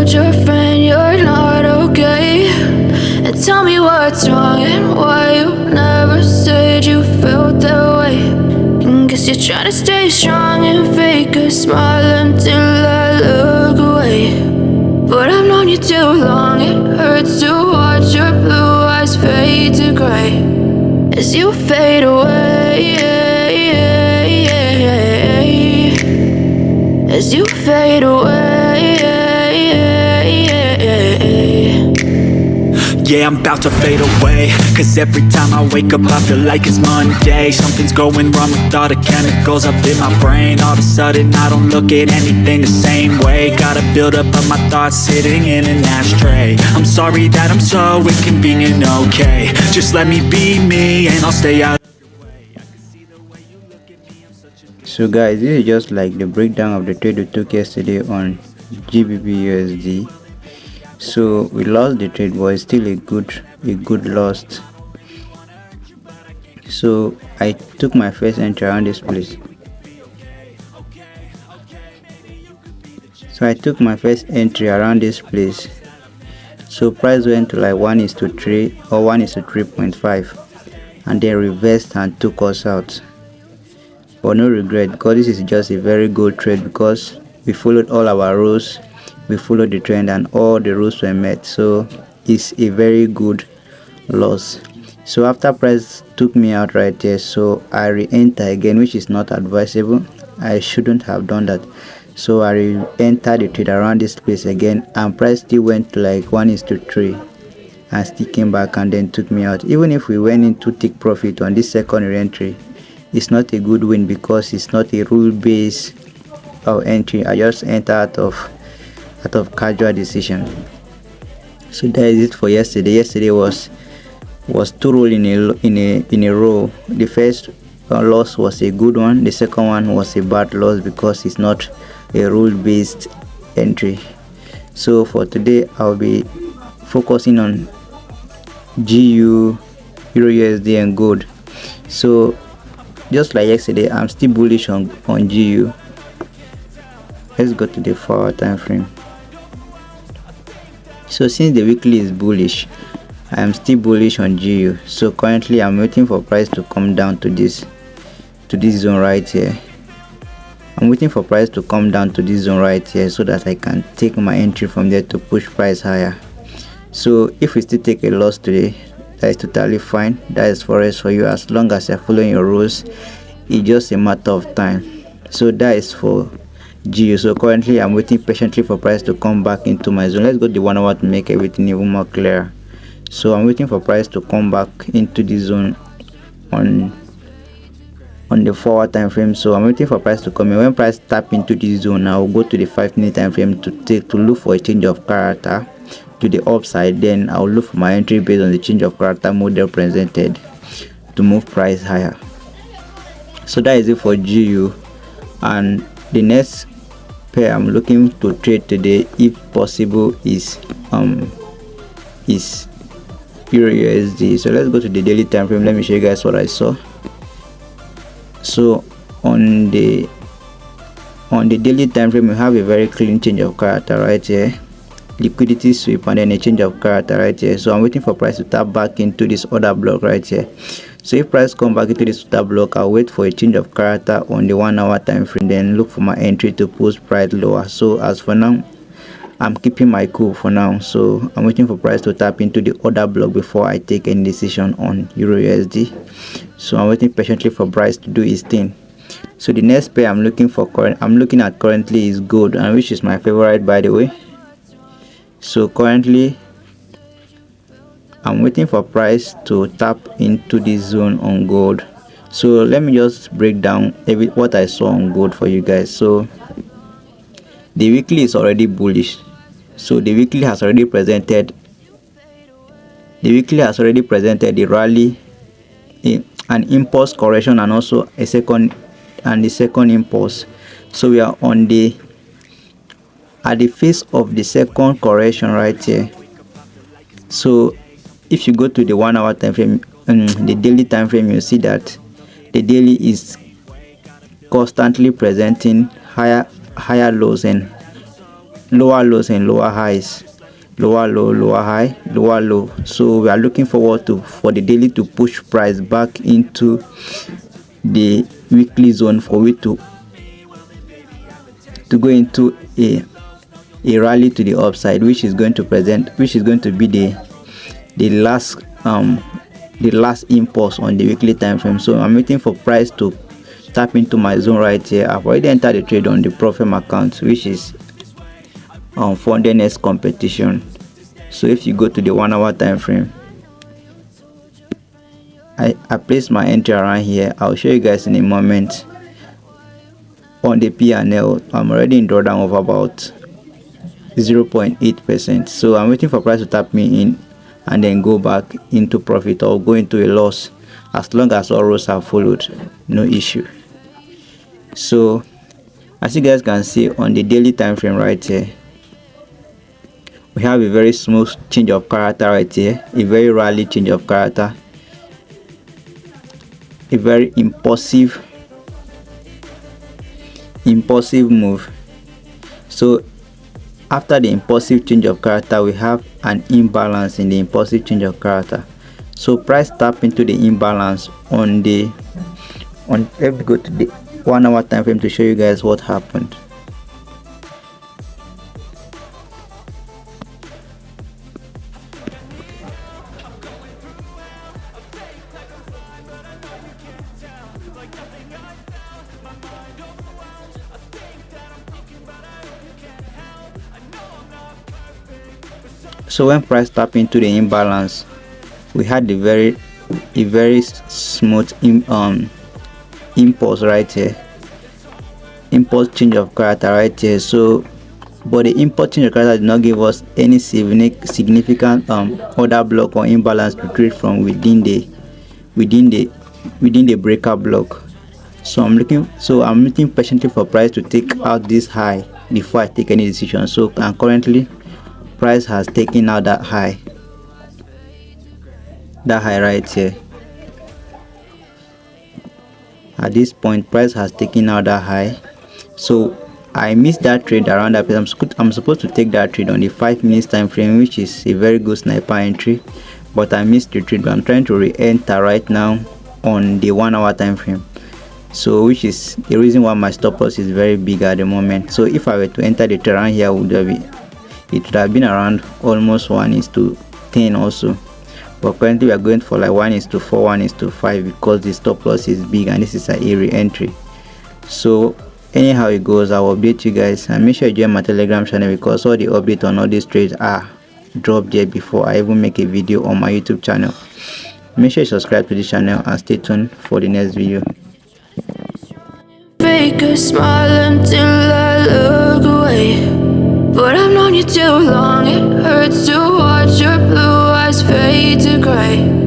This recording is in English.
told your friend you're not okay, and tell me what's wrong and why you never said you felt that way. And guess you're trying to stay strong and fake a smile until I look away. But I've known you too long, it hurts to watch your blue eyes fade to gray as you fade away, as you fade away. Yeah, I'm about to fade away, cause every time I wake up I feel like it's Monday. Something's going wrong with all the chemicals up in my brain. All of a sudden I don't look at anything the same way. Gotta build up of my thoughts sitting in an ashtray. I'm sorry that I'm so inconvenient, okay. Just let me be me and I'll stay out. So guys, this is just like the breakdown of the trade we took yesterday on GBP USD. So we lost the trade, but it's still a good loss. So I took my first entry around this place. So price went to like 1:3 or 1:3.5, and then reversed and took us out. But no regret, because this is just a very good trade, because we followed all our rules, we followed the trend, and all the rules were met. So it's a very good loss. So after price took me out right there, so I re-enter again, which is not advisable. I shouldn't have done that. So I re-entered the trade around this place again, and price still went to like 1:3 and still came back and then took me out. Even if we went into take profit on this second re-entry, it's not a good win, because it's not a rule-based entry. I just entered out of casual decision. So that is it for yesterday. Yesterday was 2 rolls in a row. The first loss was a good one. The second one was a bad loss, because it's not a rule-based entry. So for today, I'll be focusing on GU, Euro USD, and gold. So just like yesterday, I'm still bullish on GU. Let's go to the 4-hour time frame. So since the weekly is bullish, I am still bullish on GU. So currently I'm waiting for price to come down to this zone right here. I'm waiting for price to come down to this zone right here, so that I can take my entry from there to push price higher. So if we still take a loss today, that is totally fine. That is Forex for you. As long as you're following your rules, it's just a matter of time. So that is for GU. So currently I'm waiting patiently for price to come back into my zone. Let's go to the 1 hour to make everything even more clear. So I'm waiting for price to come back into the zone on the 4-hour time frame. So I'm waiting for price to come in. When price tap into this zone, I will go to the 5-minute time frame to look for a change of character to the upside. Then I'll look for my entry based on the change of character model presented to move price higher. So that is it for GU. And the next pair I'm looking to trade today, if possible, is Euro USD. So let's go to the daily time frame. Let me show you guys what I saw. So on the daily time frame, we have a very clean change of character right here, liquidity sweep, and then a change of character right here. So I'm waiting for price to tap back into this other block right here. So if price come back into this other block, I'll wait for a change of character on the 1 hour time frame, then look for my entry to push price lower. So as for now, I'm keeping my cool for now. So I'm waiting for price to tap into the other block before I take any decision on Euro USD. So I'm waiting patiently for price to do his thing. So the next pair I'm looking at currently is gold, and which is my favorite, by the way. So currently I'm waiting for price to tap into this zone on gold. So let me just break down what I saw on gold for you guys. So the weekly is already bullish. So the weekly has already presented the rally, an impulse correction, and also the second impulse. So we are at the face of the second correction right here. So if you go to the 1 hour time frame, the daily time frame, you see that the daily is constantly presenting higher lows and lower lows and lower highs, lower low, lower high, lower low. So we are looking forward to for the daily to push price back into the weekly zone for it to go into a rally to the upside, which is going to be the last impulse on the weekly time frame. So I'm waiting for price to tap into my zone right here. I've already entered the trade on the profit account, which is 400x competition. So if you go to the 1 hour time frame, I place my entry around here. I'll show you guys in a moment. On the P&L, I'm already in drawdown of about 0.8%. So I'm waiting for price to tap me in and then go back into profit or go into a loss. As long as all rows are followed, no issue. So as you guys can see on the daily time frame right here, we have a very smooth change of character right here, a very rally change of character, a very impulsive move. So after the impulsive change of character, we have an imbalance in the impulsive change of character. So price tap into the imbalance on let me go to the 1 hour time frame to show you guys what happened. So when price tap into the imbalance, we had a very smooth impulse right here, impulse change of character right here. So but the impulse change of character did not give us any significant order block or imbalance to trade from within the breaker block. So I'm waiting patiently for price to take out this high before I take any decision. So and currently price has taken out that high right here. At this point price has taken out that high. So I missed that trade around that place. I'm supposed to take that trade on the 5 minutes time frame, which is a very good sniper entry, but I missed the trade. But I'm trying to re-enter right now on the 1 hour time frame, so which is the reason why my stop loss is very big at the moment. So if I were to enter the trade around here, it would have been around almost 1:10 also, but currently we are going for like 1:4, 1:5 because the stop loss is big and this is a re-entry. So anyhow it goes, I'll update you guys, and make sure you join my Telegram channel because all the updates on all these trades are dropped there before I even make a video on my YouTube channel. Make sure you subscribe to the channel and stay tuned for the next video. Fake a smile until I look away, but I've known you too long. It hurts to watch your blue eyes fade to gray.